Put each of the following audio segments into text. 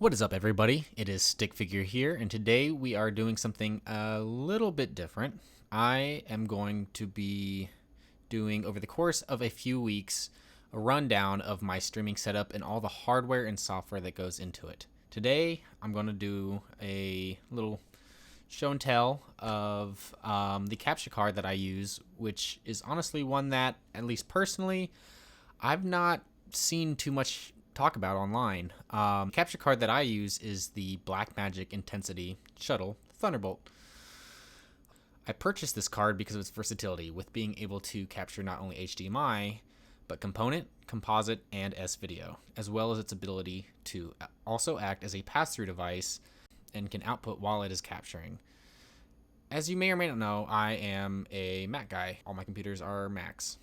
What is up, everybody? It is Stick Figure here, and today we are doing something a little bit different. I am going to be doing, over the course of a few weeks, a rundown of my streaming setup and all the hardware and software that goes into it. Today, I'm going to do a little show and tell of the capture card that I use, which is honestly one that, at least personally, I've not seen too much talk about online. Capture card that I use is the Blackmagic Intensity Shuttle Thunderbolt. I purchased this card because of its versatility, with being able to capture not only HDMI, but component, composite, and S-video, as well as its ability to also act as a pass-through device and can output while it is capturing. As you may or may not know, I am a Mac guy. All my computers are Macs,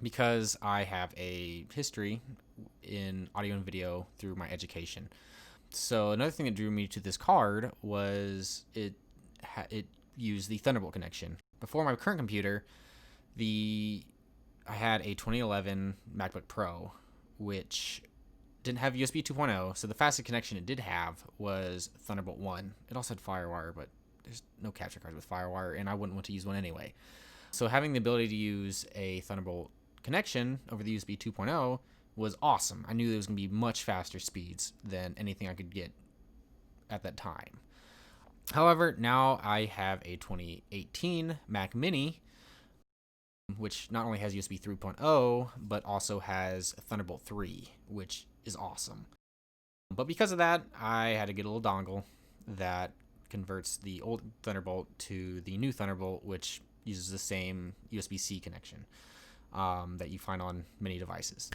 because I have a history in audio and video through my education. So another thing that drew me to this card was it used the Thunderbolt connection. Before my current computer, I had a 2011 MacBook Pro, which didn't have USB 2.0, so the fastest connection it did have was Thunderbolt 1. It also had FireWire, but there's no capture cards with FireWire, and I wouldn't want to use one anyway. So having the ability to use a Thunderbolt connection over the USB 2.0 was awesome. I knew there was going to be much faster speeds than anything I could get at that time. However, now I have a 2018 Mac Mini, which not only has USB 3.0, but also has Thunderbolt 3, which is awesome. But because of that, I had to get a little dongle that converts the old Thunderbolt to the new Thunderbolt, which uses the same USB-C connection that you find on many devices.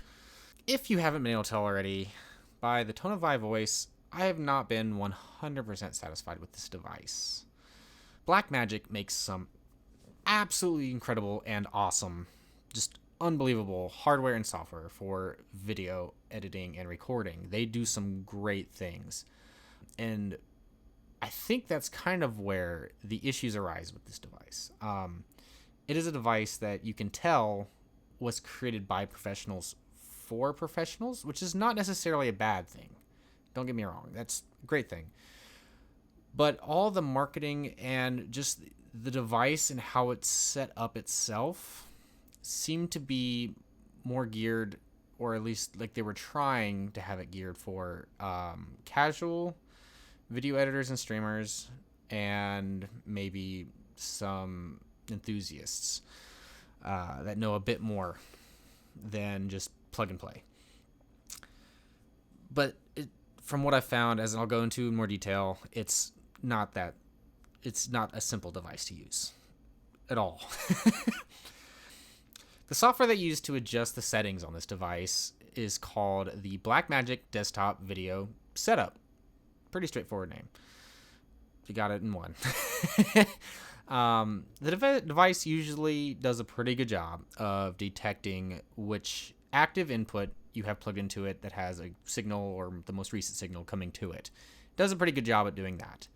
If you haven't been able to tell already, by the tone of my voice, I have not been 100% satisfied with this device. Blackmagic makes some absolutely incredible and awesome, just unbelievable hardware and software for video editing and recording. They do some great things. And I think that's kind of where the issues arise with this device. It is a device that you can tell was created by professionals for professionals, which is not necessarily a bad thing. Don't get me wrong, that's a great thing. But all the marketing and just the device and how it's set up itself seem to be more geared, or at least like they were trying to have it geared for casual video editors and streamers, and maybe some enthusiasts that know a bit more than just plug and play. But from what I found, as I'll go into in more detail, it's not a simple device to use at all. The software that you use to adjust the settings on this device is called the Blackmagic Desktop Video Setup. Pretty straightforward name. You got it in one. The device usually does a pretty good job of detecting which active input you have plugged into it that has a signal or the most recent signal coming to it. It does a pretty good job at doing that.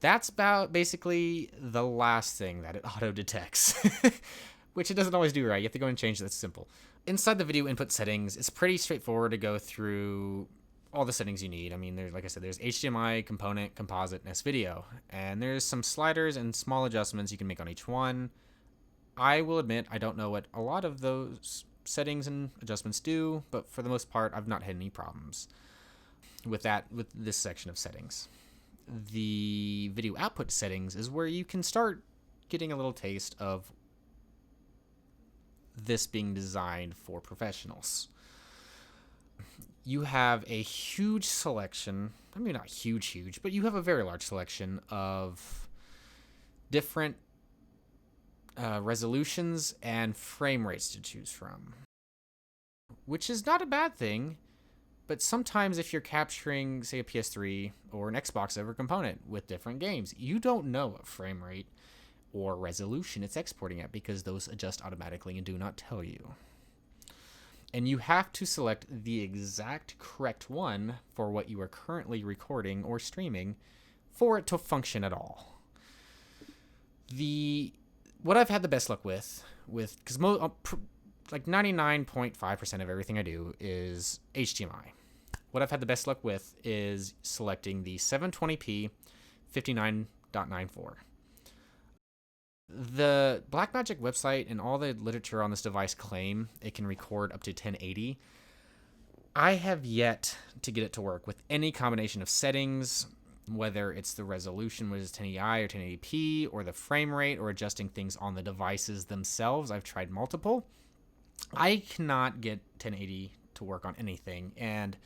That's about basically the last thing that it auto detects, which it doesn't always do right. You have to go and change that. That's simple. Inside the video input settings, it's pretty straightforward to go through all the settings you need. I mean, like I said, there's HDMI, component, composite, and S-video. And there's some sliders and small adjustments you can make on each one. I will admit, I don't know what a lot of those settings and adjustments do, but for the most part, I've not had any problems with this section of settings. The video output settings is where you can start getting a little taste of this being designed for professionals. You have a huge selection, I mean not huge, but you have a very large selection of different resolutions and frame rates to choose from, which is not a bad thing. But sometimes if you're capturing, say, a PS3 or an Xbox over component with different games, you don't know what frame rate or resolution it's exporting at, because those adjust automatically and do not tell you. And you have to select the exact correct one for what you are currently recording or streaming for it to function at all. What I've had the best luck with because like 99.5% of everything I do is HDMI. what I've had the best luck with is selecting the 720p 59.94. The Blackmagic website and all the literature on this device claim it can record up to 1080. I have yet to get it to work with any combination of settings, whether it's the resolution, which is 1080i or 1080p, or the frame rate, or adjusting things on the devices themselves. I've tried multiple. I cannot get 1080 to work on anything, and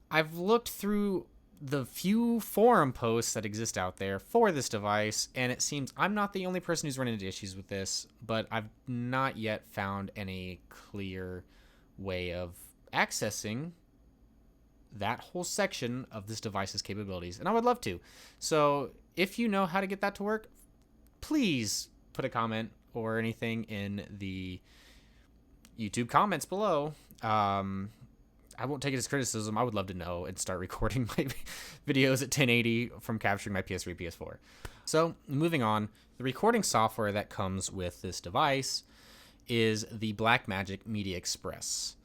I've looked through the few forum posts that exist out there for this device, and it seems I'm not the only person who's run into issues with this, but I've not yet found any clear way of accessing that whole section of this device's capabilities, and I would love to. So if you know how to get that to work, please put a comment or anything in the YouTube comments below. I won't take it as criticism. I would love to know and start recording my videos at 1080 from capturing my PS3, PS4. So moving on, the recording software that comes with this device is the Blackmagic Media Express.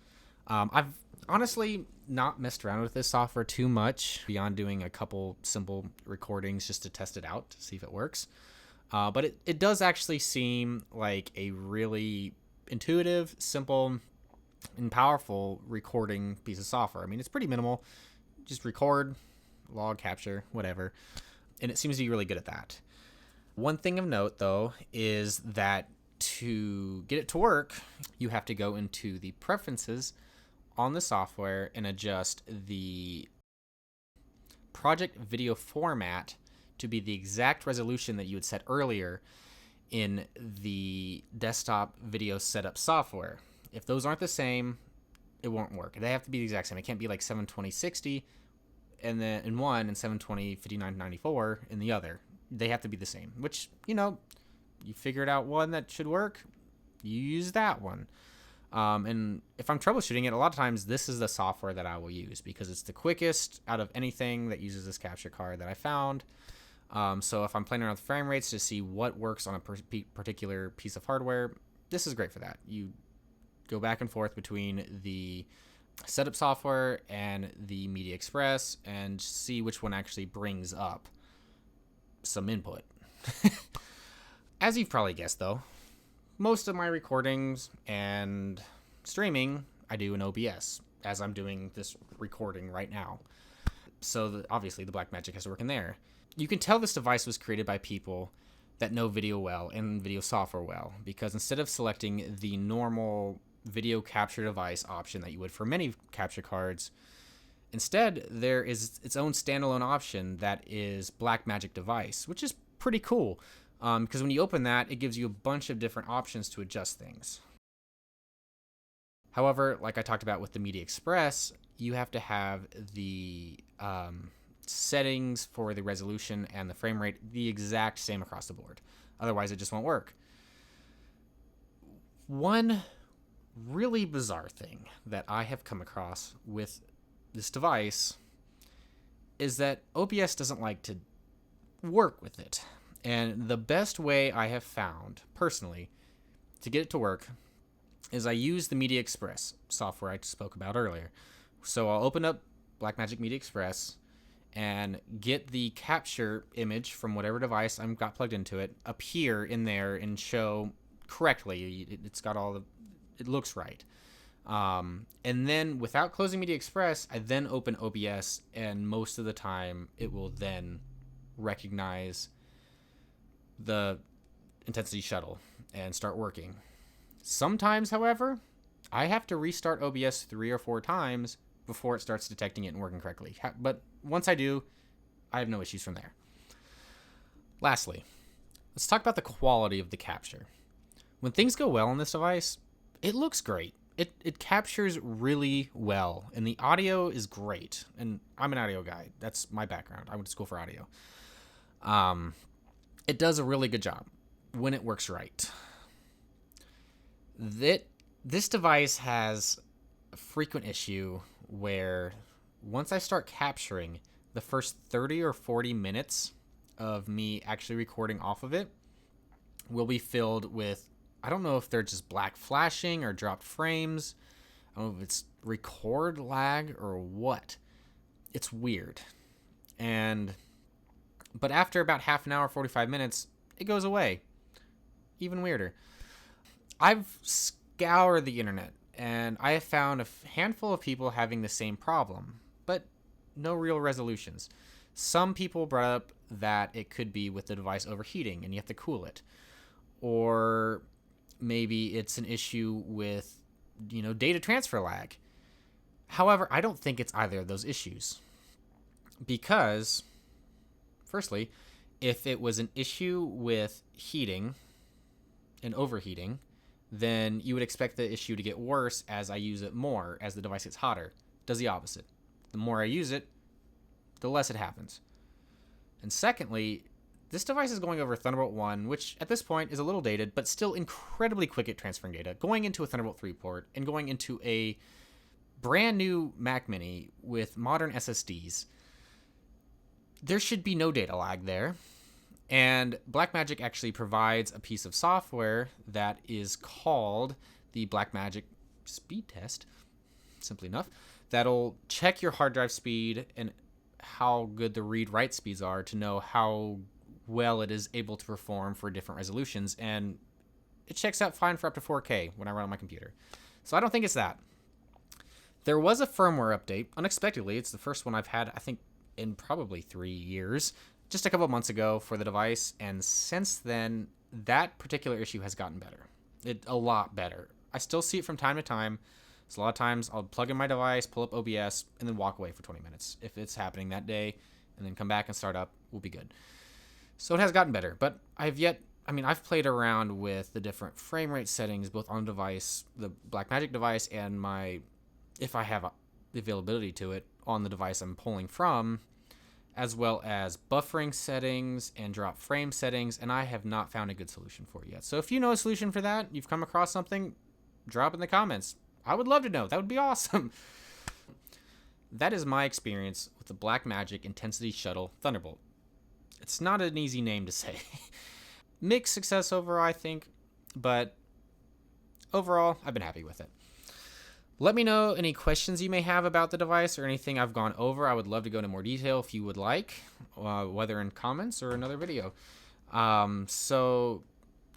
I've honestly not messed around with this software too much beyond doing a couple simple recordings just to test it out to see if it works. But it does actually seem like a really intuitive, simple, and powerful recording piece of software. I mean, it's pretty minimal. Just record, log, capture, whatever. And it seems to be really good at that. One thing of note, though, is that to get it to work, you have to go into the preferences on the software and adjust the project video format to be the exact resolution that you had set earlier in the desktop video setup software. If those aren't the same, it won't work. They have to be the exact same. It can't be like 720/60 and then in one and 720/59.94 in the other. They have to be the same, which, you figured out one that should work, you use that one. And if I'm troubleshooting it, a lot of times this is the software that I will use because it's the quickest out of anything that uses this capture card that I found. So if I'm playing around with frame rates to see what works on a particular piece of hardware, this is great for that. You go back and forth between the setup software and the Media Express and see which one actually brings up some input. As you've probably guessed, though, most of my recordings and streaming I do in OBS, as I'm doing this recording right now. So obviously the Blackmagic has to work in there. You can tell this device was created by people that know video well and video software well, because instead of selecting the normal video capture device option that you would for many capture cards, instead there is its own standalone option that is Blackmagic device, which is pretty cool, because when you open that, it gives you a bunch of different options to adjust things. However, like I talked about with the Media Express, you have to have the settings for the resolution and the frame rate the exact same across the board. Otherwise, it just won't work. One really bizarre thing that I have come across with this device is that OBS doesn't like to work with it. And the best way I have found, personally, to get it to work is I use the Media Express software I spoke about earlier. So I'll open up Blackmagic Media Express and get the capture image from whatever device I've got plugged into it, appear in there and show correctly. It's got all the, it looks right. And then without closing Media Express, I then open OBS, and most of the time it will then recognize the intensity shuttle and start working. Sometimes, however, I have to restart OBS 3 or 4 times before it starts detecting it and working correctly. But once I do, I have no issues from there. Lastly, let's talk about the quality of the capture. When things go well on this device, it looks great. It captures really well, and the audio is great. And I'm an audio guy. That's my background. I went to school for audio. It does a really good job when it works right. This device has a frequent issue where once I start capturing, the first 30 or 40 minutes of me actually recording off of it will be filled with, I don't know if they're just black flashing or dropped frames. I don't know if it's record lag or what? It's weird. But after about half an hour, 45 minutes, it goes away. Even weirder. I've scoured the internet and I have found a handful of people having the same problem, but no real resolutions. Some people brought up that it could be with the device overheating and you have to cool it. Or maybe it's an issue with, data transfer lag. However, I don't think it's either of those issues. Because, firstly, if it was an issue with heating and overheating, then you would expect the issue to get worse as I use it more, as the device gets hotter. It does the opposite. The more I use it, the less it happens. And secondly, this device is going over Thunderbolt 1, which at this point is a little dated, but still incredibly quick at transferring data, going into a Thunderbolt 3 port and going into a brand new Mac Mini with modern SSDs. There should be no data lag there. And Blackmagic actually provides a piece of software that is called the Blackmagic Speed Test, simply enough, that'll check your hard drive speed and how good the read-write speeds are to know how well it is able to perform for different resolutions. And it checks out fine for up to 4K when I run on my computer. So I don't think it's that. There was a firmware update, unexpectedly. It's the first one I've had, I think, in probably 3 years. Just a couple months ago for the device, and since then, that particular issue has gotten better. A lot better. I still see it from time to time. So a lot of times I'll plug in my device, pull up OBS, and then walk away for 20 minutes if it's happening that day, and then come back and start up. We'll be good. So it has gotten better, but I've played around with the different frame rate settings, both on the device, the Blackmagic device, and if I have the availability to it on the device I'm pulling from, as well as buffering settings and drop frame settings, and I have not found a good solution for it yet. So if you know a solution for that, you've come across something, drop in the comments. I would love to know. That would be awesome. That is my experience with the Blackmagic Intensity Shuttle Thunderbolt. It's not an easy name to say. Mixed success overall, I think, but overall, I've been happy with it. Let me know any questions you may have about the device or anything I've gone over. I would love to go into more detail if you would like, whether in comments or another video. So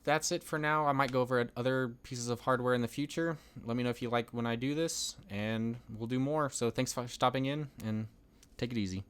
that's it for now. I might go over other pieces of hardware in the future. Let me know if you like when I do this, and we'll do more. So thanks for stopping in, and take it easy.